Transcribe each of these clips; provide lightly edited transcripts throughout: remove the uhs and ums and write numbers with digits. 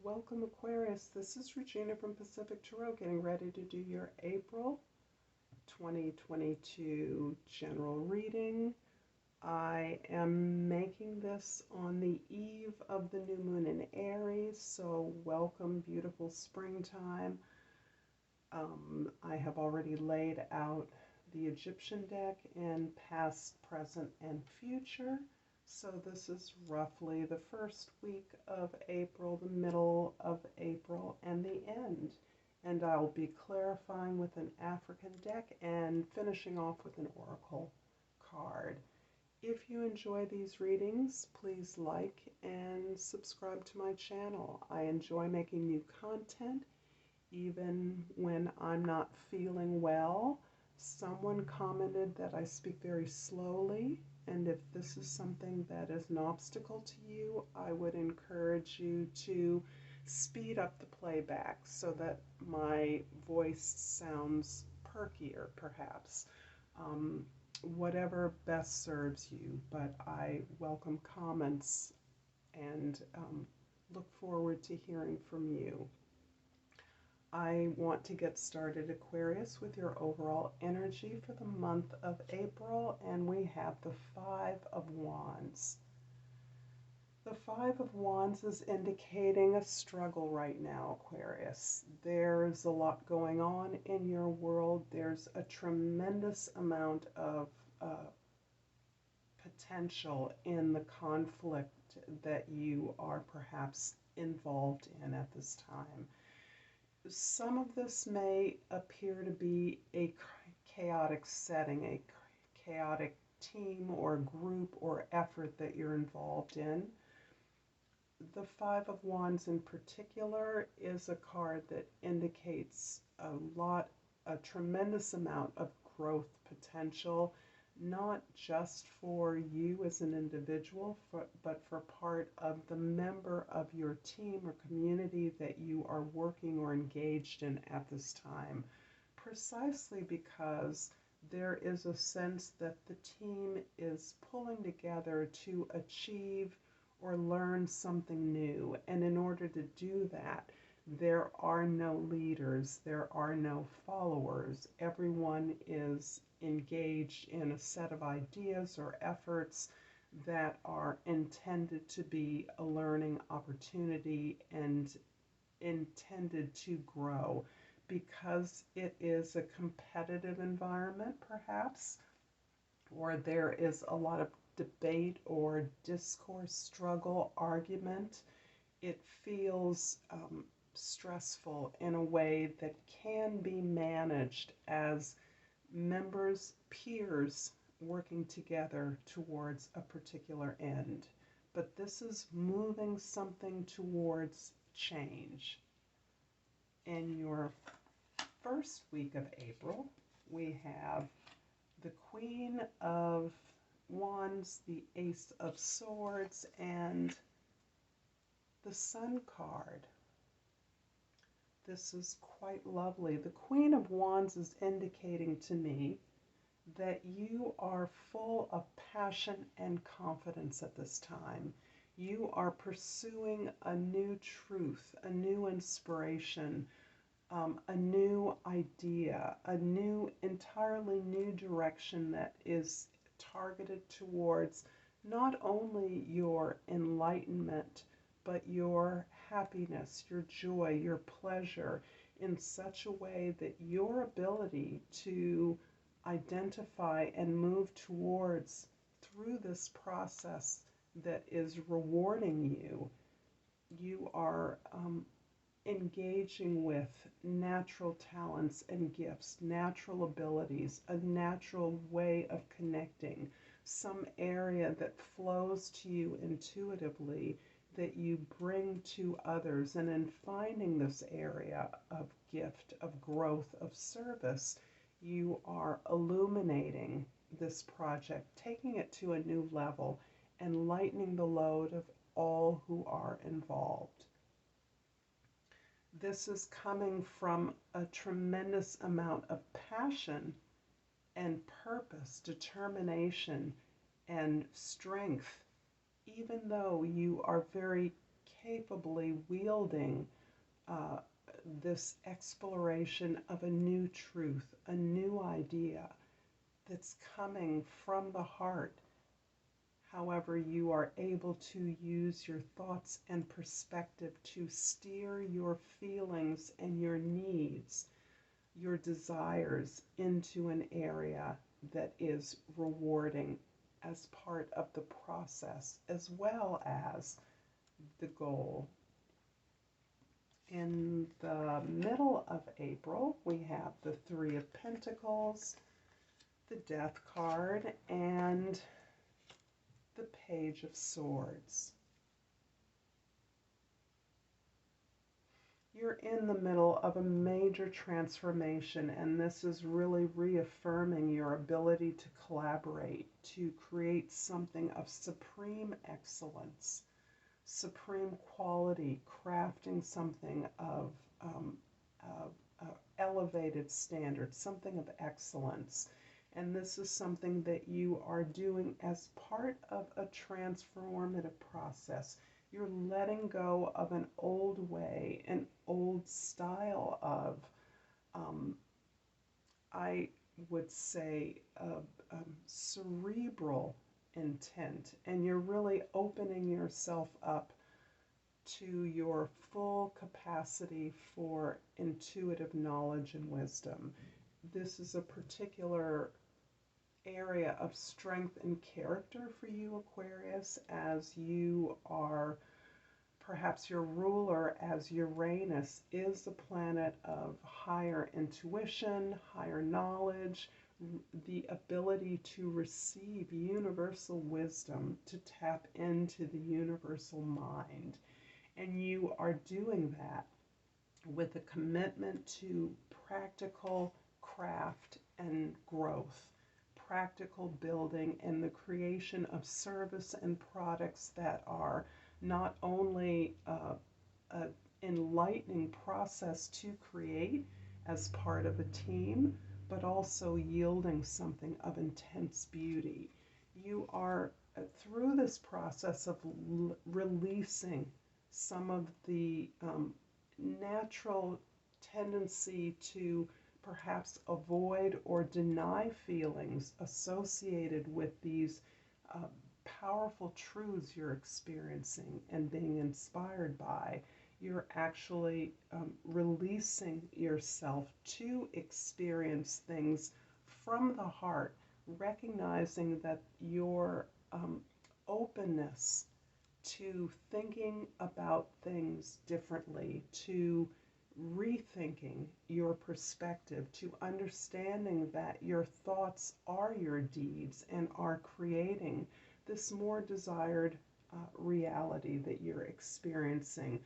Welcome Aquarius, this is Regina from Pacific Tarot getting ready to do your April 2022 general reading. I am making this on the eve of the new moon in Aries, so welcome beautiful springtime. I have already laid out the Egyptian deck in past, present, and future. So this is roughly the first week of April, the middle of April, and the end. And I'll be clarifying with an African deck and finishing off with an oracle card. If you enjoy these readings, please like and subscribe to my channel. I enjoy making new content even when I'm not feeling well. Someone commented that I speak very slowly, and if this is something that is an obstacle to you, I would encourage you to speed up the playback so that my voice sounds perkier, perhaps. Whatever best serves you, but I welcome comments and look forward to hearing from you. I want to get started, Aquarius, with your overall energy for the month of April, and we have the Five of Wands. The Five of Wands is indicating a struggle right now, Aquarius. There's a lot going on in your world. There's a tremendous amount of potential in the conflict that you are perhaps involved in at this time. Some of this may appear to be a chaotic setting, a chaotic team or group or effort that you're involved in. The Five of Wands in particular is a card that indicates a tremendous amount of growth potential, not just for you as an individual, but for part of the member of your team or community that you are working or engaged in at this time, precisely because there is a sense that the team is pulling together to achieve or learn something new. And in order to do that, there are no leaders, there are no followers. Everyone is engaged in a set of ideas or efforts that are intended to be a learning opportunity and intended to grow. Because it is a competitive environment, perhaps, or there is a lot of debate or discourse, struggle, argument, it feels stressful in a way that can be managed as members, peers working together towards a particular end. But this is moving something towards change. In your first week of April, we have the Queen of Wands, the Ace of Swords, and the Sun card. This is quite lovely. The Queen of Wands is indicating to me that you are full of passion and confidence at this time. You are pursuing a new truth, a new inspiration, a new idea, a entirely new direction that is targeted towards not only your enlightenment, but your happiness, your joy, your pleasure, in such a way that your ability to identify and move towards through this process that is rewarding you, you are engaging with natural talents and gifts, natural abilities, a natural way of connecting, some area that flows to you intuitively that you bring to others. And in finding this area of gift, of growth, of service, you are illuminating this project, taking it to a new level, and lightening the load of all who are involved. This is coming from a tremendous amount of passion and purpose, determination, and strength, even though you are very capably wielding uh, this exploration of a new truth, a new idea that's coming from the heart. However, you are able to use your thoughts and perspective to steer your feelings and your needs, your desires into an area that is rewarding as part of the process as well as the goal. In the middle of April, we have the Three of Pentacles, the Death card, and the Page of Swords. You're in the middle of a major transformation, and this is really reaffirming your ability to collaborate, to create something of supreme excellence, supreme quality, crafting something of elevated standards, something of excellence. And this is something that you are doing as part of a transformative process. You're letting go of an old way, an old style of, I would say, cerebral intent, and you're really opening yourself up to your full capacity for intuitive knowledge and wisdom. This is a particular area of strength and character for you, Aquarius, as you are perhaps your ruler as Uranus is the planet of higher intuition, higher knowledge, the ability to receive universal wisdom, to tap into the universal mind. And you are doing that with a commitment to practical craft and growth, practical building, and the creation of service and products that are not only an enlightening process to create as part of a team, but also yielding something of intense beauty. You are, through this process of releasing some of the natural tendency to perhaps avoid or deny feelings associated with these powerful truths you're experiencing and being inspired by. You're actually releasing yourself to experience things from the heart, recognizing that your openness to thinking about things differently, to rethinking your perspective, to understanding that your thoughts are your deeds and are creating this more desired reality that you're experiencing.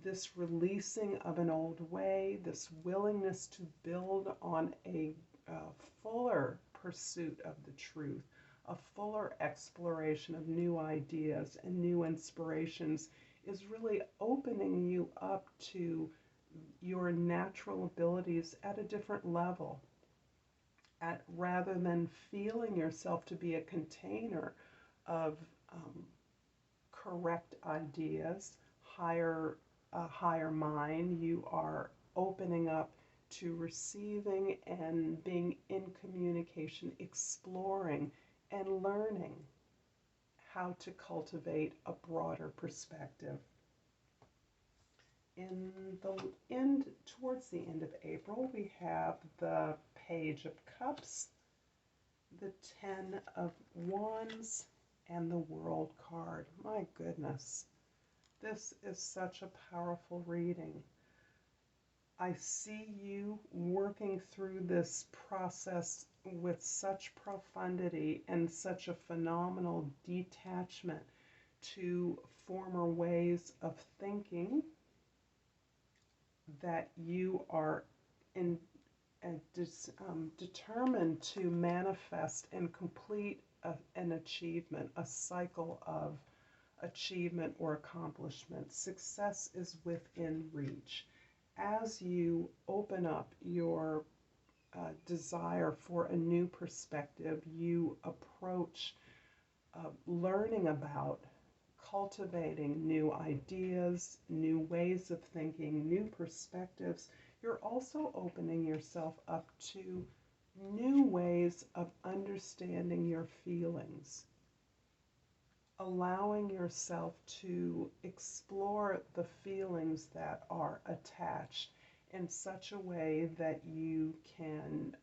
This releasing of an old way, this willingness to build on a fuller pursuit of the truth, a fuller exploration of new ideas and new inspirations is really opening you up to your natural abilities at a different level, rather than feeling yourself to be a container of correct ideas, higher mind. You are opening up to receiving and being in communication, exploring and learning how to cultivate a broader perspective. In the end, towards the end of April, we have the Page of Cups, the Ten of Wands, and the World card. My goodness, this is such a powerful reading. I see you working through this process with such profundity and such a phenomenal detachment to former ways of thinking that you are determined to manifest and complete an achievement, a cycle of achievement or accomplishment. Success is within reach. As you open up your desire for a new perspective, you approach learning about, cultivating new ideas, new ways of thinking, new perspectives, you're also opening yourself up to new ways of understanding your feelings, allowing yourself to explore the feelings that are attached in such a way that you can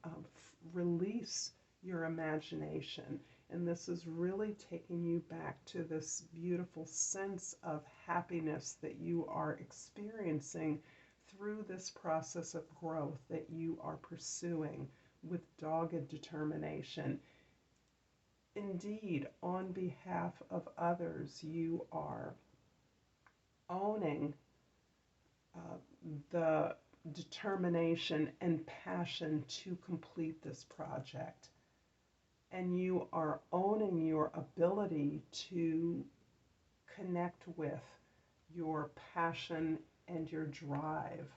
release your imagination. And this is really taking you back to this beautiful sense of happiness that you are experiencing through this process of growth that you are pursuing with dogged determination. Indeed, on behalf of others, you are owning uh, the determination and passion to complete this project. And you are owning your ability to connect with your passion and your drive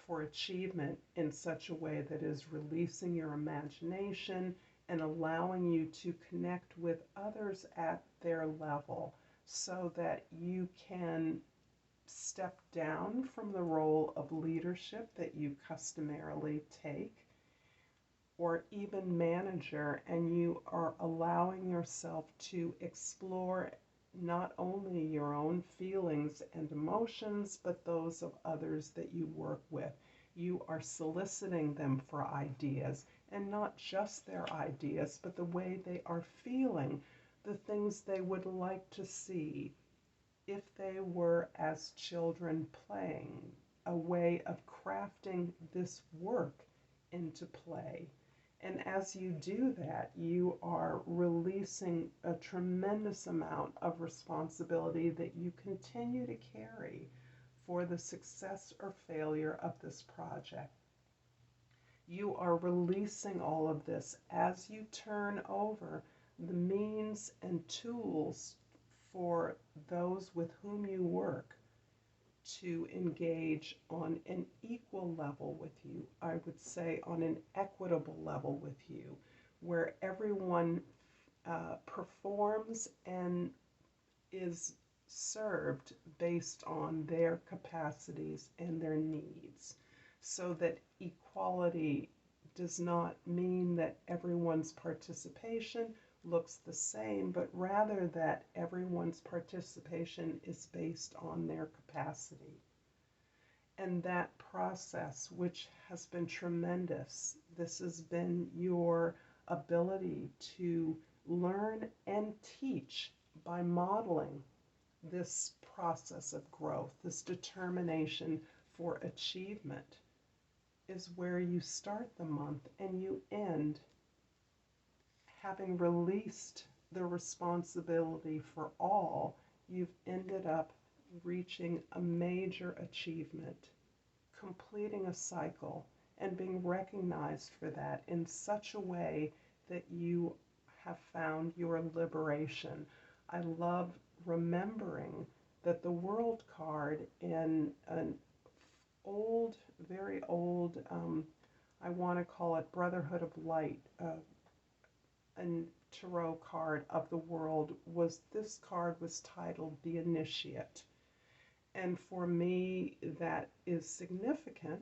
for achievement in such a way that is releasing your imagination and allowing you to connect with others at their level so that you can step down from the role of leadership that you customarily take or even manager, and you are allowing yourself to explore not only your own feelings and emotions, but those of others that you work with. You are soliciting them for ideas, and not just their ideas, but the way they are feeling, the things they would like to see if they were as children playing, a way of crafting this work into play. And as you do that, you are releasing a tremendous amount of responsibility that you continue to carry for the success or failure of this project. You are releasing all of this as you turn over the means and tools for those with whom you work to engage on an equal level with you, I would say on an equitable level with you, where everyone performs and is served based on their capacities and their needs, so that equality does not mean that everyone's participation looks the same, but rather that everyone's participation is based on their capacity. And that process, which has been tremendous, this has been your ability to learn and teach by modeling this process of growth, this determination for achievement, is where you start the month and you end having released the responsibility for all. You've ended up reaching a major achievement, completing a cycle, and being recognized for that in such a way that you have found your liberation. I love remembering that the World card in an old, very old, I want to call it Brotherhood of Light, and tarot card of the world, was this card was titled The Initiate. And for me, that is significant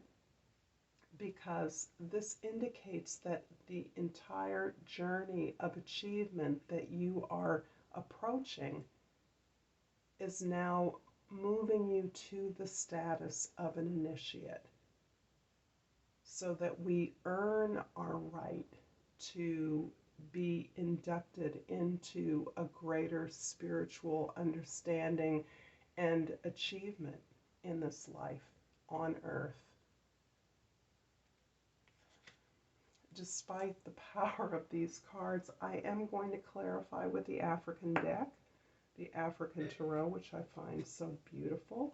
because this indicates that the entire journey of achievement that you are approaching is now moving you to the status of an initiate, so that we earn our right to be inducted into a greater spiritual understanding and achievement in this life on earth. Despite the power of these cards, I am going to clarify with the African deck, the African Tarot, which I find so beautiful.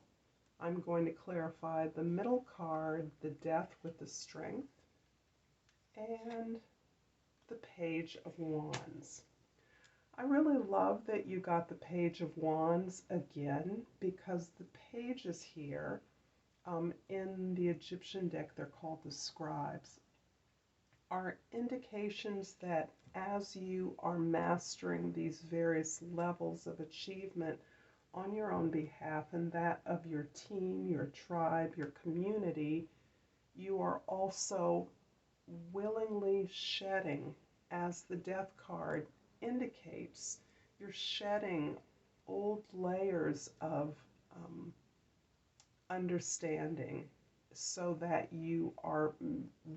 I'm going to clarify the middle card, the Death with the Strength, and the Page of Wands. I really love that you got the Page of Wands again, because the pages here in the Egyptian deck, they're called the scribes, are indications that as you are mastering these various levels of achievement on your own behalf and that of your team, your tribe, your community, you are also willingly shedding, as the death card indicates, you're shedding old layers of understanding so that you are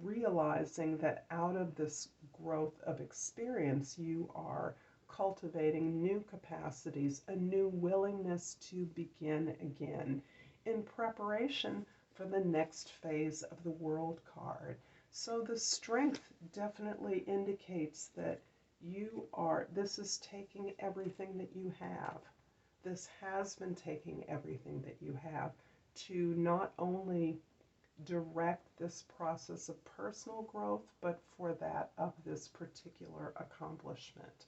realizing that out of this growth of experience, you are cultivating new capacities, a new willingness to begin again in preparation for the next phase of the world card. So the strength definitely indicates that this is taking everything that you have. This has been taking everything that you have to not only direct this process of personal growth, but for that of this particular accomplishment.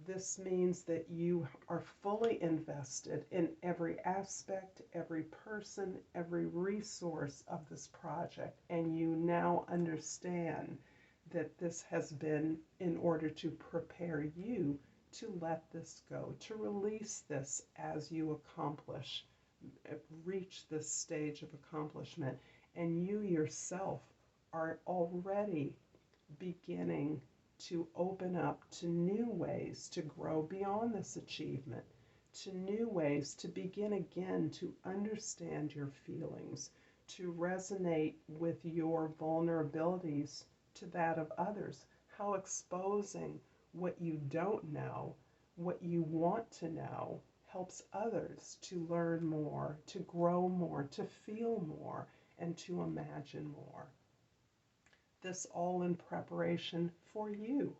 This means that you are fully invested in every aspect, every person, every resource of this project, and you now understand that this has been in order to prepare you to let this go, to release this as you reach this stage of accomplishment. And you yourself are already beginning to open up to new ways to grow beyond this achievement, to new ways to begin again to understand your feelings, to resonate with your vulnerabilities to that of others, how exposing what you don't know, what you want to know, helps others to learn more, to grow more, to feel more, and to imagine more. This all in preparation for you.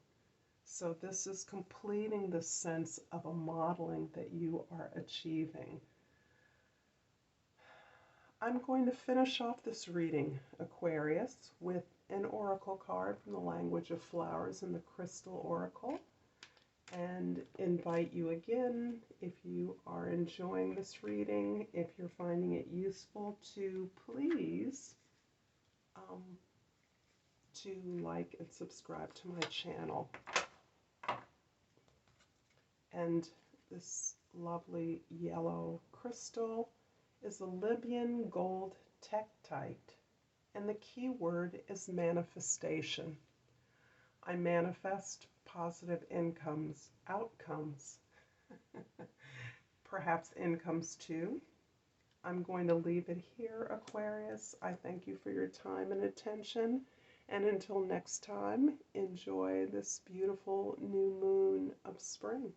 So this is completing the sense of a modeling that you are achieving. I'm going to finish off this reading, Aquarius, with an oracle card from the language of flowers in the Crystal Oracle, and invite you again, if you are enjoying this reading, if you're finding it useful, to please to like and subscribe to my channel. And this lovely yellow crystal is a Libyan gold tektite, and the key word is manifestation. I manifest positive outcomes, perhaps incomes too. I'm going to leave it here, Aquarius. I thank you for your time and attention. And until next time, enjoy this beautiful new moon of spring.